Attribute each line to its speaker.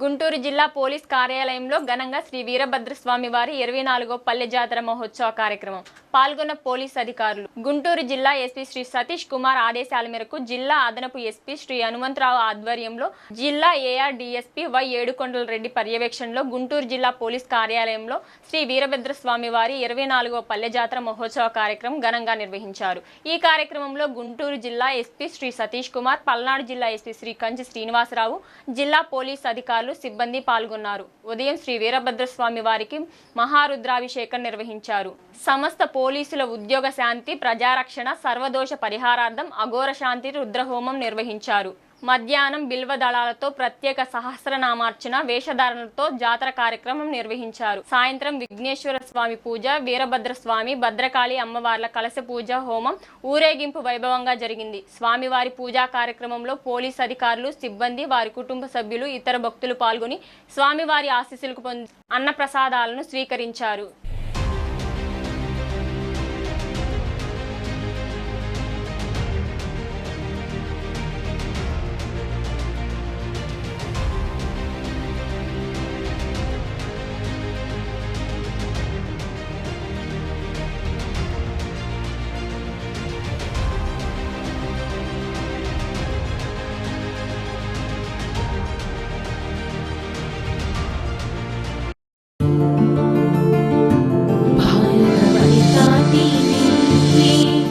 Speaker 1: గుంటూరు జిల్లా పోలీస్ కార్యాలయంలో ఘనంగా శ్రీ వీరభద్రస్వామి వారి 24వ పల్లె జాతర మహోత్సవ కార్యక్రమం పాల్గొన్న పోలీస్ అధికారులు. గుంటూరు జిల్లా ఎస్పీ శ్రీ సతీష్ కుమార్ ఆదేశాల మేరకు జిల్లా అదనపు ఎస్పీ శ్రీ హనుమంతరావు ఆధ్వర్యంలో జిల్లా ఏఆర్ డీఎస్పీ వై ఏడుకొండల రెడ్డి పర్యవేక్షణలో గుంటూరు జిల్లా పోలీస్ కార్యాలయంలో శ్రీ వీరభద్రస్వామి వారి 24వ పల్లె జాతర మహోత్సవ కార్యక్రమం ఘనంగా నిర్వహించారు. ఈ కార్యక్రమంలో గుంటూరు జిల్లా ఎస్పీ శ్రీ సతీష్ కుమార్, పల్నాడు జిల్లా ఎస్పీ శ్రీ కంచి శ్రీనివాసరావు, జిల్లా పోలీస్ అధికారులు, సిబ్బంది పాల్గొన్నారు. ఉదయం శ్రీ వీరభద్రస్వామి వారికి మహారుద్రాభిషేకం నిర్వహించారు. సమస్త పోలీసుల ఉద్యోగ శాంతి, ప్రజారక్షణ, సర్వదోష పరిహారార్థం అఘోర శాంతి రుద్రహోమం నిర్వహించారు. మధ్యాహ్నం బిల్వ దళాలతో ప్రత్యేక సహస్రనామార్చన, వేషధారణలతో జాతర కార్యక్రమం నిర్వహించారు. సాయంత్రం విఘ్నేశ్వర స్వామి పూజ, వీరభద్రస్వామి, భద్రకాళి అమ్మవార్ల కలశ పూజ హోమం ఊరేగింపు వైభవంగా జరిగింది. స్వామివారి పూజా కార్యక్రమంలో పోలీస్ అధికారులు, సిబ్బంది, వారి కుటుంబ సభ్యులు, ఇతర భక్తులు పాల్గొని స్వామివారి ఆశీస్సులకు పొంది అన్నప్రసాదాలను స్వీకరించారు.